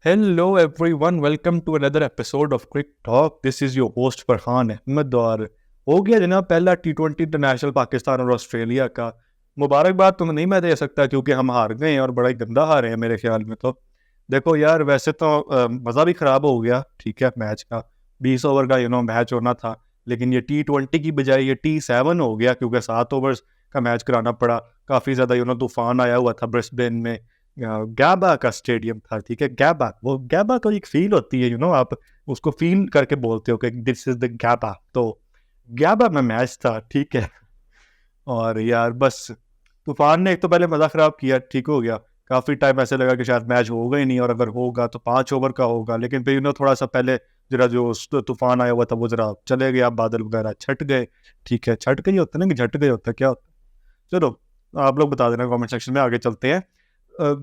Hello everyone, welcome to another episode of Quick Talk. This is your host Farhan Ahmad और हो गया जनाब पहला T20 इंटरनेशनल पाकिस्तान और ऑस्ट्रेलिया का। मुबारकबाद तो नहीं मैं दे सकता क्योंकि हम हार गए हैं और बड़ा ही गंदा हारे हैं मेरे ख्याल में। तो देखो यार, वैसे तो मज़ा भी ख़राब हो गया, ठीक है, मैच का 20 ओवर का मैच होना था, लेकिन ये T20 की बजाय ये T7 हो गया क्योंकि 7 ओवर्स का मैच कराना पड़ा। काफ़ी ज़्यादा तूफान आया हुआ था ब्रिस्बेन में, गैबा का स्टेडियम था, ठीक है। गैबा को एक फील होती है, आप उसको फील करके बोलते हो कि दिस इज द गैबा। तो गैबा में मैच था, ठीक है। और यार बस तूफान ने एक तो पहले मज़ा ख़राब किया, ठीक हो गया। काफ़ी टाइम ऐसे लगा कि शायद मैच होगा ही नहीं, और अगर होगा तो 5 ओवर का होगा, लेकिन फिर थोड़ा सा पहले जरा जो तूफान आया हुआ था वो जरा चले गया, बादल वगैरह छट गए, ठीक है। छट गए होता ना कि झट गए होता, क्या होता? चलो आप लोग बता देना कमेंट सेक्शन में, आगे चलते हैं।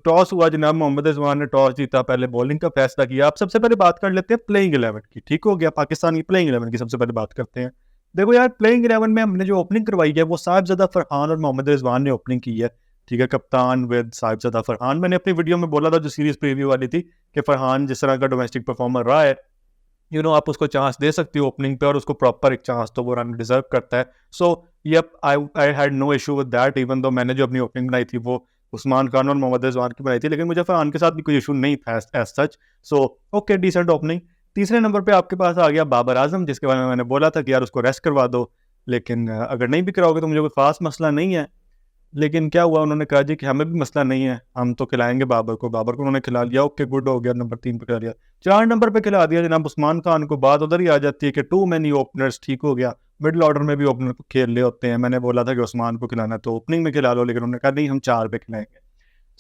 टॉस हुआ जनाब, मोहम्मद रिजवान ने टॉस जीता, पहले बॉलिंग का फैसला किया। आप सबसे पहले बात कर लेते हैं प्लेइंग 11 की, ठीक हो गया। पाकिस्तान की प्लेइंग 11 की सबसे पहले बात करते हैं। देखो यार, प्लेइंग 11 में हमने जो ओपनिंग करवाई है वो साहिबजादा फरहान और मोहम्मद रिजवान ने ओपनिंग की है, ठीक है। कप्तान विद साहिबजादा फरहान। मैंने अपनी वीडियो में बोला था जो सीरीज प्रीव्यू वाली थी कि फरहान जिस तरह का डोमेस्टिक परफॉर्मर रहा है, आप उसको चांस दे सकती हो ओपनिंग पे, और उसको प्रॉपर एक चांस तो वो रन डिजर्व करता है। So yup, I had no issue with that, even though मैंने जो अपनी ओपनिंग बनाई थी वो उस्मान खान और मोहम्मद रिजवान की बनाई थी, लेकिन मुझे फरहान के साथ भी कोई इशू नहीं था as such. So okay, decent opening. तीसरे नंबर पे आपके पास आ गया बाबर आजम, जिसके बारे में मैंने बोला था कि यार उसको रेस्ट करवा दो, लेकिन अगर नहीं भी कराओगे तो मुझे कोई खास मसला नहीं है। लेकिन क्या हुआ, उन्होंने कहा जी कि हमें भी मसला नहीं है, हम तो खिलाएंगे बाबर को। बाबर को उन्होंने खिला लिया, ओके गुड हो गया, नंबर 3 पे खिला लिया। 4 नंबर पे खिला दिया जनाब उस्मान खान को। बात उधर ही आ जाती है कि टू मैनी ओपनर्स, ठीक हो गया। मिडिल ऑर्डर में भी ओपनर खेल ले होते हैं। मैंने बोला था कि उस्मान को खिलाना तो ओपनिंग में खिला लो, लेकिन उन्होंने कहा नहीं, हम 4 पे खिलाएंगे।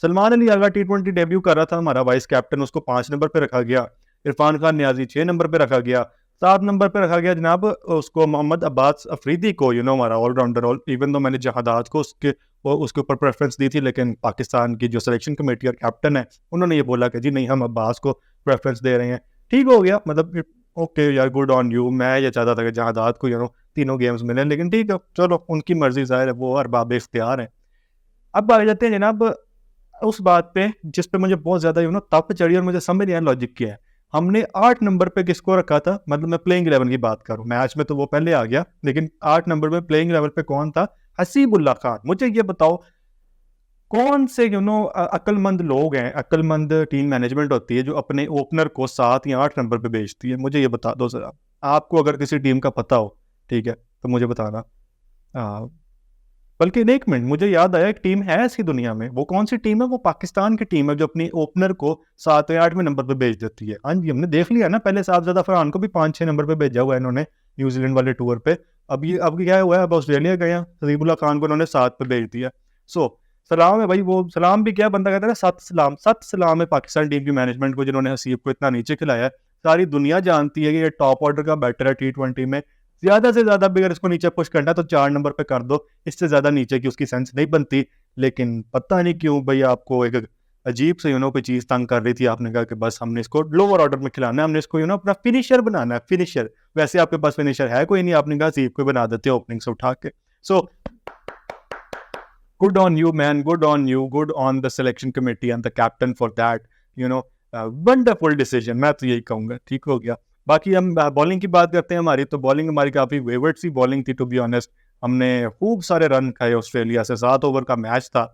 सलमान अली आगा T20 डेब्यू कर रहा था, हमारा वाइस कैप्टन, उसको 5 नंबर पे रखा गया। इरफान खान न्याजी 6 नंबर पे रखा गया। 7 नंबर पे रखा गया जनाब उसको मोहम्मद अब्बास अफरीदी को, हमारा ऑलराउंडर। इवन दो मैंने जहादात को उसके ऊपर प्रेफरेंस दी थी, लेकिन पाकिस्तान की जो सिलेक्शन कमेटी और कैप्टन है उन्होंने ये बोला कि जी नहीं, हम अब्बास को प्रेफरेंस दे रहे हैं। ठीक हो गया, मतलब ओके यार, गुड ऑन यू। मैं ये चाहता था कि जहादात को तीनों गेम्स मिले, लेकिन ठीक है, चलो उनकी मर्जी, जाहिर है वो अरबाब इख्तियार है। अब आ जाते हैं जनाब उस बात पे जिस पे मुझे बहुत ज़्यादा तप चढ़ी और मुझे समझ नहीं आया लॉजिक क्या है। हमने 8 नंबर पे किसको रखा था, मतलब मैं प्लेइंग 11 की बात करूं, मैच में तो वो पहले आ गया, लेकिन 8 नंबर पे प्लेइंग 11 पे कौन था? हसीबुल्ला खान। मुझे ये बताओ, कौन से अक्लमंद लोग हैं, अक्लमंद टीम मैनेजमेंट होती है जो अपने ओपनर को 7 या 8 नंबर पे भेजती है? मुझे ये बता दो जरा, आपको अगर किसी टीम का पता हो, ठीक है, तो मुझे बताना। बल्कि एक मिनट, मुझे याद आया, एक टीम है ऐसी दुनिया में। वो कौन सी टीम है? वो पाकिस्तान की टीम है जो अपनी ओपनर को 7 या 8वें नंबर पे भेज देती है। हाँ जी, हमने देख लिया ना, पहले साहबजादा फरहान को भी 5-6 नंबर पे भेजा हुआ है इन्होंने न्यूजीलैंड वाले टूर पे। अब क्या हुआ है, अब ऑस्ट्रेलिया गए, हसीबुल्ला खान को इन्होंने 7 पे भेज दिया। सो सलाम है भाई, वो सलाम भी क्या, बंदा कहता है ना, सत सलाम है पाकिस्तान टीम की मैनेजमेंट को जिन्होंने हसीब को इतना नीचे खिलाया है। सारी दुनिया जानती है कि ये टॉप ऑर्डर का बैटर है T20 में। ज्यादा से ज्यादा भी अगर इसको नीचे पुश करना है तो 4 नंबर पे कर दो, इससे ज्यादा नीचे की उसकी सेंस नहीं बनती। लेकिन पता नहीं क्यों भाई आपको एक अजीब से कोई चीज तंग कर रही थी। आपने कहा कि बस हमने इसको लोअर ऑर्डर में खिलाना है, हमने इसको अपना फिनिशर बनाना है, फिनिशर। वैसे आपके पास फिनिशर है कोई नहीं, आपने कहा सीप को बना देते हो ओपनिंग से उठा के। So good on you man, good on you, good on the selection committee and the captain for that, wonderful decision, मैं तो यही कहूंगा। ठीक हो गया। बाकी हम बॉलिंग की बात करते हैं हमारी, तो बॉलिंग हमारी काफ़ी वेवर्ड सी बॉलिंग थी टू बी ऑनेस्ट। हमने खूब सारे रन खाए ऑस्ट्रेलिया से। 7 ओवर का मैच था,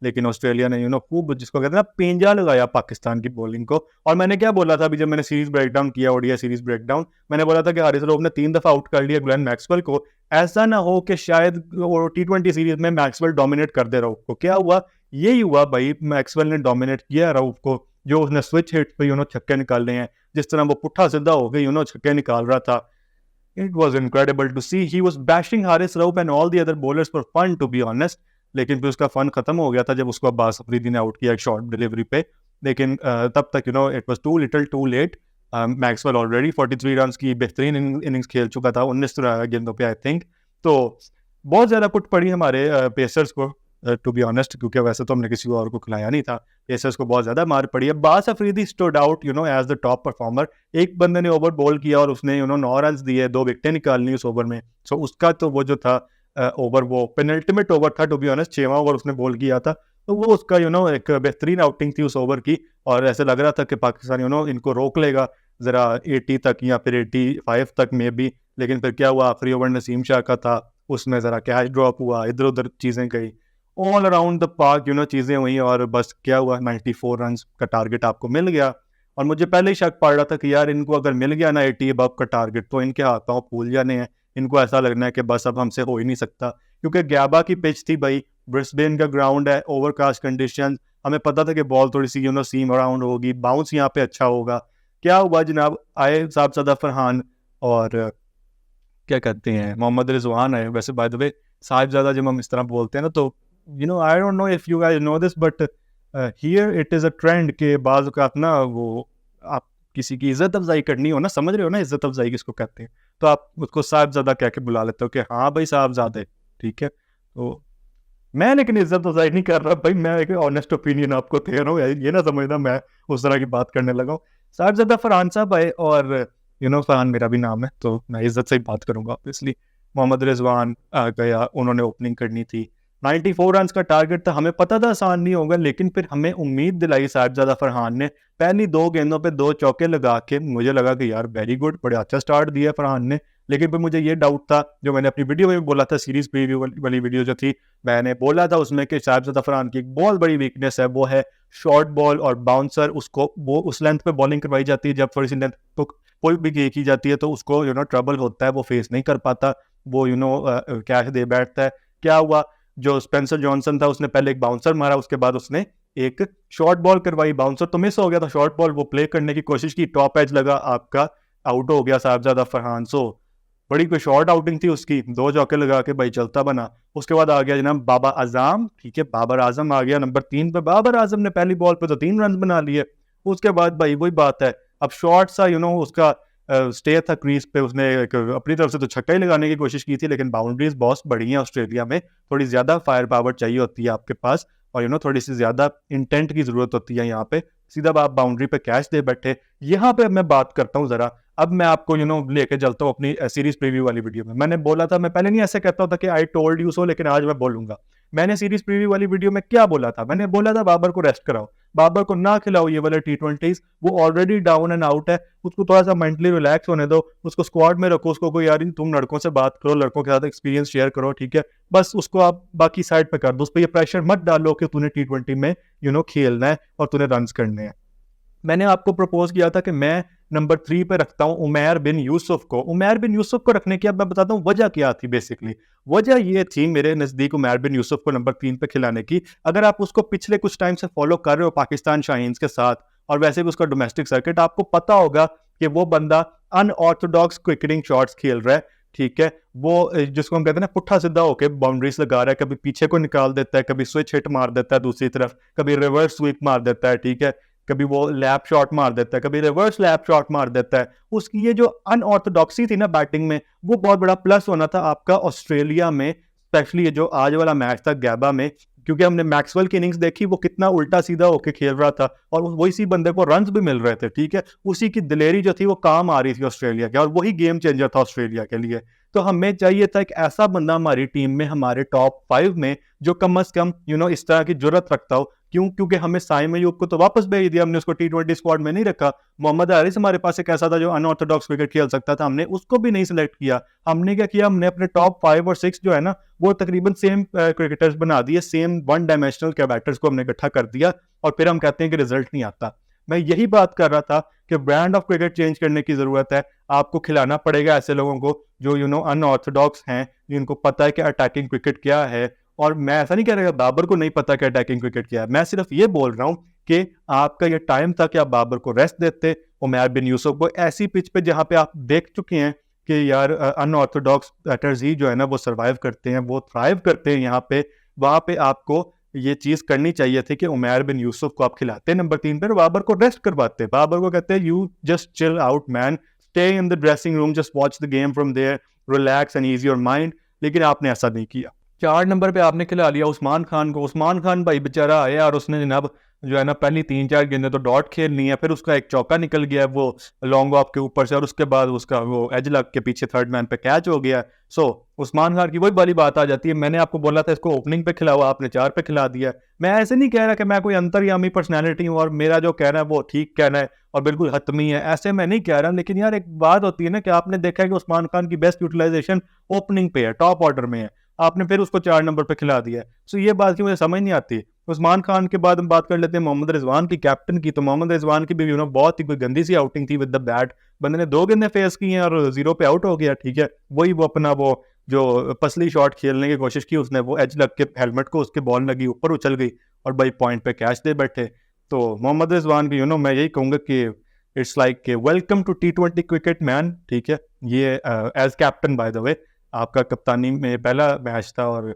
लेकिन ऑस्ट्रेलिया ने खूब, जिसको कहते हैं ना, पेंजा लगाया पाकिस्तान की बॉलिंग को। और मैंने क्या बोला था अभी जब मैंने सीरीज ब्रेकडाउन किया, ओडीआई सीरीज ब्रेकडाउन, मैंने बोला था कि हारिस रऊफ ने 3 दफ़ा आउट कर लिया ग्लेन मैक्सवेल को। ऐसा ना हो कि शायद T20 सीरीज में मैक्सवेल डोमिनेट कर दे रऊफ को। क्या हुआ? यही हुआ भाई, मैक्सवेल ने डोमिनेट किया रऊफ को। जो उसने स्विच हिट पे छक्के निकालने हैं, जिस तरह वो पुट्ठा सीधा हो गई छक्के निकाल रहा था, it was incredible to see. He was bashing Haris Rauf and all the other bowlers for fun to be honest. लेकिन फिर उसका फन खत्म हो गया था जब उसको अब्बास अफरीदी ने आउट किया एक शॉर्ट डिलीवरी पे। लेकिन तब तक it was too little too late. Maxwell already 43 run की बेहतरीन इनिंग्स खेल चुका था 19 गेंदों पे आई थिंक। तो बहुत ज़्यादा कुट पड़ी हमारे पेसर्स को टू बी ऑनेस्ट, क्योंकि वैसे तो हमने किसी और को खिलाया नहीं था। पेसर्स को बहुत ज़्यादा मार पड़ी है। Abbas Afridi stood out as the top performer. एक बंदे ने ओवर बॉल किया और उसने 9 रन दिए, 2 विकेटें निकालनी उस ओवर में। सो उसका तो वो जो था ओवर, वो पेनल्टीमेट ओवर था टू बी ऑनेस्ट। 6वां ओवर उसने बॉल किया था, तो वो उसका एक बेहतरीन आउटिंग थी उस ओवर की, और ऐसे लग रहा था कि पाकिस्तान इनको रोक लेगा ज़रा 80 तक या फिर 85 तक में भी। लेकिन फिर क्या हुआ, आखिरी ओवर नसीम शाह का था, उसमें ज़रा कैच ड्रॉप हुआ, इधर उधर चीज़ें गई, ऑल अराउंड द पार्क चीज़ें हुई, और बस क्या हुआ, 94 रन का टारगेट आपको मिल गया। और मुझे पहले ही शक पड़ रहा था कि यार इनको अगर मिल गया ना 80 अबव का टारगेट, तो इनके हाथ पाँव फूल जाने हैं, इनको ऐसा लगना है कि बस अब हमसे हो ही नहीं सकता, क्योंकि गैबा की पिच थी भाई, ब्रिस्बेन का ग्राउंड है, ओवरकास्ट कंडीशन, हमें पता था कि बॉल थोड़ी सी सीम अराउंड होगी, बाउंस यहाँ पे अच्छा होगा। क्या हुआ जनाब, आए साहबजादा फरहान और क्या कहते हैं मोहम्मद रिजवान आए। वैसे बाय द वे साहिबजादा जब हम इस तरह बोलते हैं ना, तो I don't know if you guys know this, but here it is a trend के बाज़ औक़ात ना, वो आप किसी की इज़्ज़त अफ़ज़ाई करनी हो ना, समझ रहे हो ना इज़्ज़त अफ़ज़ाई किसको कहते हैं, तो आप उसको साहिबजादा कह के बुला लेते हो कि हाँ भाई साहबजादे, ठीक है। तो मैं लेकिन इज़्ज़त अफ़ज़ाई नहीं कर रहा भाई, मैं एक ऑनेस्ट ओपिनियन आपको दे रहा हूँ, ये ना समझना मैं उस तरह की बात करने लगा हूँ। साहिबजादा फरहान साहब आए, और फरहान मेरा भी नाम है, तो मैं इज़्ज़त से ही बात करूँगा ऑब्वियसली। मोहम्मद रिजवान आ गया, उन्होंने ओपनिंग करनी थी, 94 रन्स का टारगेट था, हमें पता था आसान नहीं होगा, लेकिन फिर हमें उम्मीद दिलाई साहिबजादा फरहान ने। पहली 2 गेंदों पे 2 चौके लगा के मुझे लगा कि यार वेरी गुड, बड़ा अच्छा स्टार्ट दिया फरहान ने। लेकिन फिर मुझे ये डाउट था, जो मैंने अपनी वीडियो में भी बोला था, सीरीज़ प्रीव्यू वाली वीडियो जो थी, मैंने बोला था उसमें कि साहिबजादा फरहान की एक बहुत बड़ी वीकनेस है, वो है शॉर्ट बॉल और बाउंसर। उसको वो उस लेंथ पे बॉलिंग करवाई जाती है, जब थोड़ी सी लेंथ तो कोई भी की जाती है, तो उसको ट्रबल होता है, वो फेस नहीं कर पाता, वो कैच दे बैठता है। क्या हुआ, जो स्पेंसर जॉनसन था उसने पहले एक बाउंसर मारा, उसके बाद उसने एक शॉर्ट बॉल करवाई, बाउंसर तो मिस हो गया था, शॉर्ट बॉल वो प्ले करने की कोशिश की, टॉप एज लगा, आपका आउट हो गया साहिबजादा फरहान। सो बड़ी कोई शॉर्ट आउटिंग थी उसकी, 2 चौके लगा के भाई चलता बना। उसके बाद आ गया जनाब बाबर आजम, ठीक है, बाबर आजम आ गया नंबर 3 पे। बाबर आजम ने पहली बॉल पे तो 3 रन बना लिए। उसके बाद भाई वही बात है, अब शॉर्ट सा उसका स्टे था क्रीज पे, उसने अपनी तरफ से तो छक्का ही लगाने की कोशिश की थी, लेकिन बाउंड्रीज बहुत बड़ी हैं ऑस्ट्रेलिया में, थोड़ी ज्यादा फायर पावर चाहिए होती है आपके पास, और थोड़ी सी ज्यादा इंटेंट की जरूरत होती है यहाँ पे। सीधा आप बाउंड्री पे कैच दे बैठे। यहाँ पे मैं बात करता हूँ जरा, अब मैं आपको लेके चलता हूँ अपनी सीरीज प्रीव्यू वाली वीडियो में। मैंने बोला था, मैं पहले नहीं ऐसे कहता होता कि आई टोल्ड यू सो, लेकिन आज मैं बोलूंगा। मैंने सीरीज प्रीव्यू वाली वीडियो में क्या बोला था, मैंने बोला था बाबर को रेस्ट कराओ, बाबर को ना खिलाओ ये वाले T20s, वो ऑलरेडी डाउन एंड आउट है, उसको थोड़ा सा मेंटली रिलैक्स होने दो, उसको स्क्वाड में रखो, उसको कोई यार तुम लड़कों से बात करो, लड़कों के साथ एक्सपीरियंस शेयर करो, ठीक है, बस उसको आप बाकी साइड पे कर दो, उस पर ये प्रेशर मत डालो कि तूने T20 में खेलना है और तूने रन करने हैं। मैंने आपको प्रपोज किया था कि मैं नंबर 3 पे रखता हूं उमैर बिन यूसुफ को। उमैर बिन यूसुफ को रखने की अब मैं बताता हूं वजह क्या थी। बेसिकली वजह ये थी मेरे नज़दीक उमैर बिन यूसुफ को नंबर 3 पे खिलाने की, अगर आप उसको पिछले कुछ टाइम से फॉलो कर रहे हो पाकिस्तान शाहीन्स के साथ, और वैसे भी उसका डोमेस्टिक सर्किट, आपको पता होगा कि वो बंदा अनऑर्थोडॉक्स क्रिकेटिंग शॉट्स खेल रहा है, ठीक है। वो जिसको हम कहते हैं ना पुट्ठा सीधा होकर बाउंड्रीज लगा रहा है, कभी पीछे को निकाल देता है, कभी स्विच हिट मार देता है दूसरी तरफ, कभी रिवर्स स्वीप मार देता है, ठीक है, कभी वो लैप शॉट मार देता है, कभी रिवर्स लैप शॉट मार देता है। उसकी ये जो अनऑर्थोडॉक्सी थी ना बैटिंग में, वो बहुत बड़ा प्लस होना था आपका ऑस्ट्रेलिया में, स्पेशली ये जो आज वाला मैच था गैबा में, क्योंकि हमने मैक्सवेल की इनिंग्स देखी, वो कितना उल्टा सीधा होकर खेल रहा था, और वो इसी बंदे को रन्स भी मिल रहे थे, ठीक है। उसी की दिलेरी जो थी वो काम आ रही थी ऑस्ट्रेलिया के, और वही गेम चेंजर था ऑस्ट्रेलिया के लिए। तो हमें चाहिए था एक ऐसा बंदा हमारी टीम में, हमारे टॉप 5 में, जो कम से कम इस तरह की जरूरत रखता हो। क्यों? क्योंकि हमें साइम अयूब को तो वापस भेज दिया, हमने उसको T20 स्क्वाड में नहीं रखा। मोहम्मद हारिस हमारे पास एक ऐसा था जो अनऑर्थोडॉक्स क्रिकेट खेल सकता था, हमने उसको भी नहीं सिलेक्ट किया। हमने क्या किया, हमने अपने टॉप 5 और 6 जो है ना, वो तकरीबन सेम क्रिकेटर्स बना दिए, सेम वन डायमेंशनल के बैटर्स को हमने इकट्ठा कर दिया, और फिर हम कहते हैं कि रिजल्ट नहीं आता। मैं यही बात कर रहा था कि ब्रांड ऑफ क्रिकेट चेंज करने की जरूरत है। आपको खिलाना पड़ेगा ऐसे लोगों को जो अनऑर्थोडॉक्स हैं, जिनको पता है कि अटैकिंग क्रिकेट क्या है। और मैं ऐसा नहीं कह रहा बाबर को नहीं पता कि अटैकिंग क्रिकेट क्या है, मैं सिर्फ ये बोल रहा हूं कि आपका ये टाइम था कि आप बाबर को रेस्ट देते, उमैर बिन यूसुफ को ऐसी पिच पे जहां पे आप देख चुके हैं कि यार अनऑर्थोडॉक्स बैटर्स ही जो है ना वो सर्वाइव करते हैं, वो थ्राइव करते हैं यहाँ पे, वहां पे आपको ये चीज करनी चाहिए थी कि उमैर बिन यूसुफ को आप खिलाते नंबर 3 पर, बाबर को रेस्ट करवाते। बाबर को कहते हैं you just chill out man, stay in the dressing room, just watch the game from there, relax and ease your mind. लेकिन आपने ऐसा नहीं किया। 4 नंबर पे आपने खिला लिया उस्मान खान को। उस्मान खान भाई बेचारा आया और उसने जनाब जो है ना पहली 3-4 गेंदें तो डॉट खेलनी है, फिर उसका एक चौका निकल गया वो लॉन्ग ऑफ के ऊपर से, और उसके बाद उसका वो एज लग के पीछे थर्ड मैन पे कैच हो गया। सो उस्मान खान की वही वाली बात आ जाती है, मैंने आपको बोला था इसको ओपनिंग पे खिलाओ, आपने 4 पे खिला दिया। मैं ऐसे नहीं कह रहा कि मैं कोई अंतर्यामी पर्सनैलिटी हूँ और मेरा जो कहना है वो ठीक कहना है और बिल्कुल हतमी है, ऐसे मैं नहीं कह रहा। लेकिन यार एक बात होती है ना कि आपने देखा है कि उस्मान खान की बेस्ट यूटिलाइजेशन ओपनिंग पे है, टॉप ऑर्डर में है, आपने फिर उसको 4 नंबर पे खिला दिया। सो ये बात की मुझे समझ नहीं आती। उस्मान खान के बाद हम बात कर लेते हैं मोहम्मद रिजवान की, कैप्टन की। तो मोहम्मद रिजवान की भी बहुत ही कोई गंदी सी आउटिंग थी विद द बैट। बंदे ने 2 गेंदें फेस की हैं और 0 पे आउट हो गया, ठीक है। वही वो अपना वो जो पसली शॉट खेलने की कोशिश की उसने, वो एज लग के हेलमेट को उसके बॉल लगी, ऊपर उछल गई और भाई पॉइंट पे कैच दे बैठे। तो मोहम्मद रिजवान की मैं यही कहूँगा कि it's like welcome to T20 cricket man, ठीक है। ये as captain by the way आपका कप्तानी में पहला मैच था, और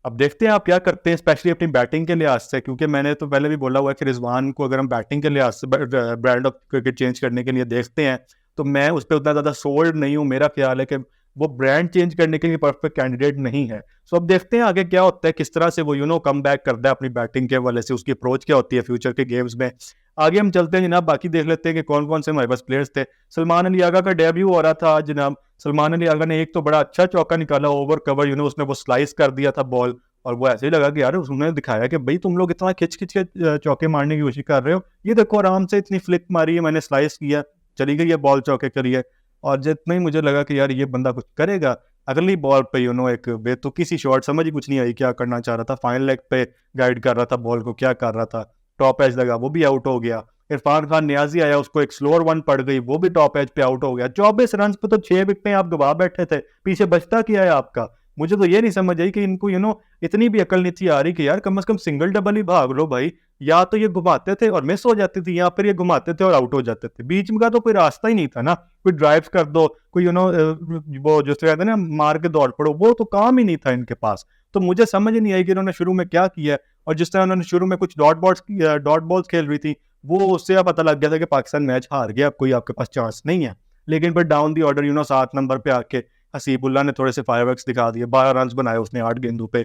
अब देखते हैं आप क्या करते हैं, स्पेशली अपनी बैटिंग के लिहाज से, क्योंकि मैंने तो पहले भी बोला हुआ है कि रिजवान को अगर हम बैटिंग के लिहाज से ब्रांड ऑफ क्रिकेट चेंज करने के लिए देखते हैं तो मैं उस पर उतना ज़्यादा सोल्ड नहीं हूँ। मेरा ख्याल है कि वो ब्रांड चेंज करने के लिए परफेक्ट कैंडिडेट नहीं है। सो अब देखते हैं आगे क्या होता है, किस तरह से वो कम बैक करता है अपनी बैटिंग के हवाले से, उसकी अप्रोच क्या होती है फ्यूचर के गेम्स में। आगे हम चलते हैं जनाब, बाकी देख लेते हैं कि कौन कौन से हमारे पास प्लेयर्स थे। सलमान अली आगा का डेब्यू हो रहा था आज जनाब। सलमान अली आगा ने एक तो बड़ा अच्छा चौका निकाला, ओवर कवर उसने वो स्लाइस कर दिया था बॉल, और वो ऐसे ही लगा कि यार उसने दिखाया कि भाई तुम लोग इतना खिंच खिंच के चौके मारने की कोशिश कर रहे हो, ये देखो आराम से इतनी फ्लिक मारी है, मैंने स्लाइस किया, चली गई है बॉल चौके करिए। और जितना ही मुझे लगा कि यार ये बंदा कुछ करेगा, अगली बॉल पे एक बेतुकी सी शॉट, समझ ही कुछ नहीं आई क्या करना चाह रहा था, फाइन लेग पे गाइड कर रहा था बॉल को, क्या कर रहा था, टॉप एज लगा वो भी आउट हो गया। इरफान खान नियाजी आया, उसको एक स्लोअर वन पड़ गई, वो भी टॉप एज पे आउट हो गया। 24 रन पे तो 6 विकेटें आप गवा बैठे थे, पीछे बचता क्या है आपका। मुझे तो ये नहीं समझ आई कि इनको इतनी भी अकल नहीं थी आ रही कि यार कम से कम सिंगल डबल ही भाग लो भाई। या तो ये घुमाते थे और मिस हो जाती थी, या फिर ये घुमाते थे और आउट हो जाते थे, बीच में का तो कोई रास्ता ही नहीं था ना। कोई ड्राइव कर दो, कोई वो जो कहते हैं ना मार के दौड़ पड़ो, वो तो काम ही नहीं था इनके पास। तो मुझे समझ ही नहीं आई कि इन्होंने शुरू में क्या किया। और जिस तरह उन्होंने शुरू में कुछ डॉट बॉल्स खेल रही थी, वो उससे पता लग गया था कि पाकिस्तान मैच हार गया, अब कोई आपके पास चांस नहीं है। लेकिन फिर डाउन दी ऑर्डर 7 नंबर पे आके हसीबुल्ला ने थोड़े से फायरवर्क्स दिखा दिए, 12 रन बनाए उसने 8 गेंदों पे।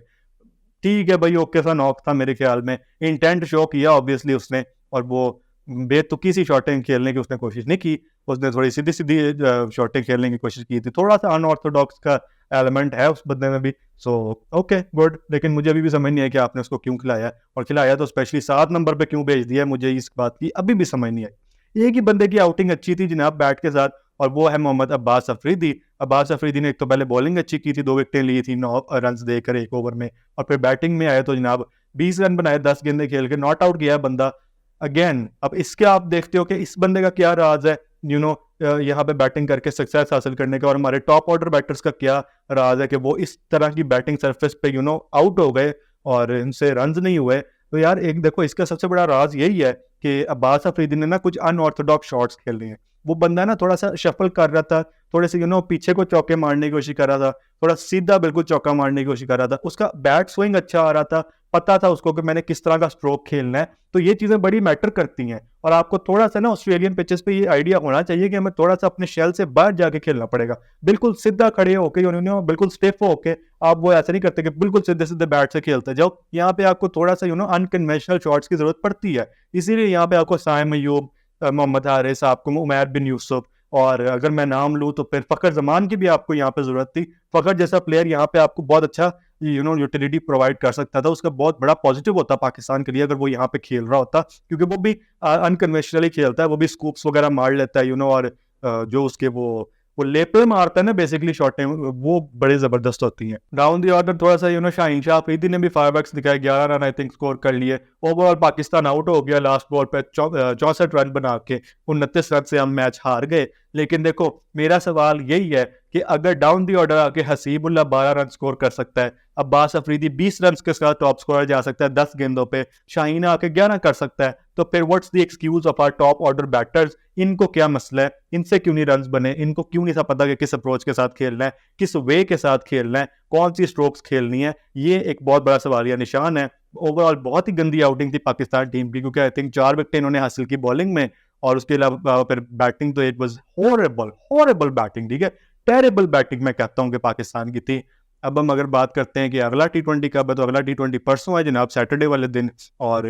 ठीक है भाई, ओके सा नॉक था मेरे ख्याल में, इंटेंट शो किया ऑब्वियसली उसने, और वो बेतुकी सी शॉटिंग खेलने की उसने कोशिश नहीं की, उसने थोड़ी सीधी सीधी शॉटिंग खेलने की कोशिश की थी। थोड़ा सा अनऑर्थोडॉक्स का एलिमेंट है उस बंदे में भी। सो ओके गुड, लेकिन मुझे अभी भी समझ नहीं है कि आपने उसको क्यों खिलाया, और खिलाया तो स्पेशली 7 नंबर पे क्यों भेज दिया, मुझे इस बात की अभी भी समझ नहीं आई। एक ही बंदे की आउटिंग अच्छी थी जनाब बैट के साथ, और वो है मोहम्मद अब्बास अफरीदी। अब्बास अफरीदी ने एक तो पहले बॉलिंग अच्छी की थी, 2 विकेटें ली थी 9 रन देकर 1 ओवर में, और फिर बैटिंग में आए तो जनाब 20 रन बनाए 10 गेंदे खेल के, नॉट आउट गया बंदा अगेन। अब इसके आप देखते हो कि इस बंदे का क्या राज है यहाँ पे बैटिंग करके सक्सेस हासिल करने का, और हमारे टॉप ऑर्डर बैटर्स का क्या राज है कि वो इस तरह की बैटिंग सरफेस पे आउट हो गए और इनसे रन नहीं हुए। तो यार एक देखो, इसका सबसे बड़ा राज यही है कि अब्बास अफरीदी ने ना कुछ अनऑर्थोडॉक्स शॉट्स खेल रहे हैं। वो बंदा ना थोड़ा सा शफल कर रहा था, थोड़े से पीछे को चौके मारने की कोशिश कर रहा था, थोड़ा सीधा बिल्कुल चौका मारने की कोशिश कर रहा था, उसका बैट स्विंग अच्छा आ रहा था, पता था उसको कि मैंने किस तरह का स्ट्रोक खेलना है। तो ये चीजें बड़ी मैटर करती हैं, और आपको थोड़ा सा ना ऑस्ट्रेलियन पिचेस पे ये आइडिया होना चाहिए कि हमें थोड़ा सा अपने शेल से बाहर जाके खेलना पड़ेगा। बिल्कुल सीधा खड़े होके बिल्कुल स्टिफ होके आप वो ऐसे नहीं करते कि बिल्कुल सीधे सीधे बैट से खेलते जाओ। यहाँ पे आपको थोड़ा सा अनकन्वेंशनल शॉट्स की जरूरत पड़ती है। इसीलिए यहाँ पे आपको साइम अयूब, मोहम्मद हारिस, आपको उमैर बिन यूसुफ, और अगर मैं नाम लूँ तो फिर फखर जमान की भी आपको यहाँ पे जरूरत थी। फखर जैसा प्लेयर यहाँ पे आपको बहुत अच्छा यूटिलिटी प्रोवाइड कर सकता था, उसका बहुत बड़ा पॉजिटिव होता पाकिस्तान के लिए अगर वो यहाँ पे खेल रहा होता, क्योंकि वो भी अनकन्वेंशनली खेलता है, वो भी स्कूप्स वगैरह मार लेता है और जो उसके वो लेपल मारता है ना बेसिकली शॉटें, वो बड़े जबरदस्त होती हैं। डाउन दी ऑर्डर थोड़ा सा शाहीन शाह अफरीदी ने भी फायरवर्क्स दिखाए, 11 रन आई थिंक स्कोर कर लिए। ओवरऑल पाकिस्तान आउट हो गया लास्ट बॉल पे 64 रन बना के, 29 रन से हम मैच हार गए। लेकिन देखो मेरा सवाल यही है कि अगर डाउन दी ऑर्डर आके हसीबुल्ला 12 रन स्कोर कर सकता है, अब्बास अफरीदी 20 रन के साथ टॉप स्कोरर जा सकता है 10 गेंदों पे, शाहीन आके 11 कर सकता है, तो फिर what's the excuse of our top order batters. इनको क्या मसला है, इनसे क्यों नहीं रन बने, इनको क्यों नहीं पता कि किस अप्रोच के साथ खेलना है, किस वे के साथ खेलना है, कौन सी स्ट्रोक्स खेलनी है। ये एक बहुत बड़ा सवालिया निशान है। ओवरऑल बहुत ही गंदी आउटिंग थी पाकिस्तान टीम की, क्योंकि आई थिंक 4 विकेट इन्होंने हासिल की बॉलिंग में, और उसके अलावा फिर बैटिंग तो इट वाज हॉरेबल बैटिंग, ठीक है, टेरेबल बैटिंग मैं कहता हूं कि पाकिस्तान की थी। अब हम अगर बात करते हैं कि अगला T20 कब है, तो अगला T20 परसों है जनाब, सैटरडे वाले दिन, और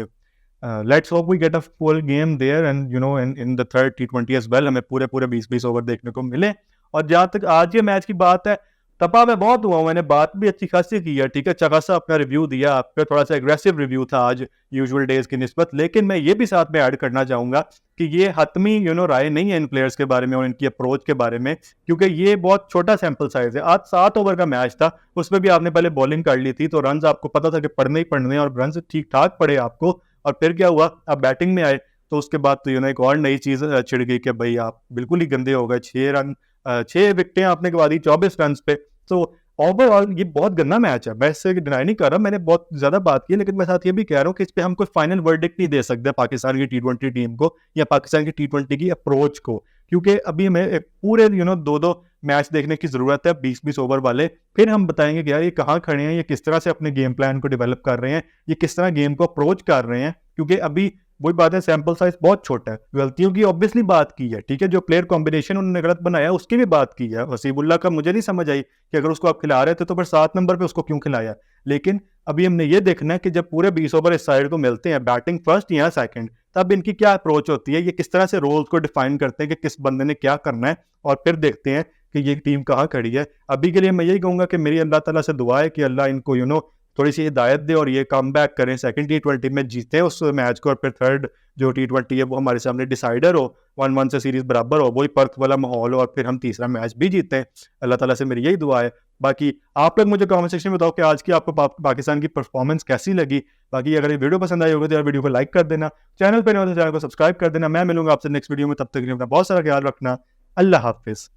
let's hope we get a full game there and you know in the third T20 as well, हमें पूरे 20-20 ओवर देखने को मिले। और जहाँ तक आज के मैच की बात है, तपा मैं बहुत हुआ हूँ, मैंने बात भी अच्छी खासी की है, ठीक है, अच्छा खासा अपना रिव्यू दिया, आपका थोड़ा सा एग्रेसिव रिव्यू था आज यूजुअल डेज की निस्बत। लेकिन मैं ये भी साथ में ऐड करना चाहूँगा कि ये हतमी राय नहीं है इन प्लेयर्स के बारे में और इनकी अप्रोच के बारे में, क्योंकि ये बहुत छोटा सैंपल साइज है। आज 7 ओवर का मैच था, उसमें भी आपने पहले बॉलिंग कर ली थी, तो रन आपको पता था कि पढ़ने ही पढ़ने, और रन ठीक ठाक पड़े आपको। और फिर क्या हुआ, आप बैटिंग में आए, तो उसके बाद तो एक और नई चीज छिड़ गई कि भाई आप बिल्कुल ही गंदे हो गए। 6 विकेटें आपने गवा दी 24 रन पे। तो ओवरऑल ये बहुत गंदा मैच है, मैं इससे डिनाई नहीं कर रहा, मैंने बहुत ज्यादा बात की, लेकिन मैं साथ ये भी कह रहा हूँ कि इस पे हम कोई फाइनल वर्डिक्ट नहीं दे सकते पाकिस्तान की T20 टीम को या पाकिस्तान की T20 की अप्रोच को, क्योंकि अभी हमें एक पूरे 2-2 मैच देखने की जरूरत है 20-20 ओवर वाले। फिर हम बताएंगे कि यार ये कहाँ खड़े हैं, ये किस तरह से अपने गेम प्लान को डेवलप कर रहे हैं, ये किस तरह गेम को अप्रोच कर रहे हैं, क्योंकि अभी वही बात है, सैंपल साइज बहुत छोटा है। गलतियों की ऑब्वियसली बात की है, ठीक है, जो प्लेयर कॉम्बिनेशन उन्होंने गलत बनाया उसकी भी बात की है। हसीबुल्ला का मुझे नहीं समझ आई कि अगर उसको आप खिला रहे थे तो फिर 7 नंबर पे उसको क्यों खिलाया। लेकिन अभी हमने ये देखना है कि जब पूरे 20 ओवर इस साइड को मिलते हैं, बैटिंग फर्स्ट या सेकंड, तब इनकी क्या अप्रोच होती है, ये किस तरह से रोल्स को डिफाइन करते हैं कि किस बंदे ने क्या करना है, और फिर देखते हैं कि ये टीम कहाँ खड़ी है। अभी के लिए मैं यही कहूंगा कि मेरी अल्लाह ताला से दुआ है कि अल्लाह इनको थोड़ी सी हिदायत दे और ये कम बैक करें, सेकंड T20 में जीते उस मैच को, और फिर थर्ड जो T20 है वो हमारे सामने डिसाइडर हो, 1-1 से सीरीज बराबर हो, वही पर्थ वाला माहौल हो, और फिर हम तीसरा मैच भी जीते हैं। अल्लाह ताला से मेरी यही दुआ है। बाकी आप लोग मुझे कमेंट सेक्शन में बताओ कि आज की आपको पाकिस्तान की परफॉर्मेंस कैसी लगी। बाकी अगर ये वीडियो पसंद आई होगी तो यार वीडियो को लाइक कर देना, चैनल पर नहीं हो तो चैनल को सब्सक्राइब कर देना। मैं मिलूंगा आपसे नेक्स्ट वीडियो में, तब तक के लिए अपना बहुत सारा ख्याल रखना। अल्लाह हाफिज़।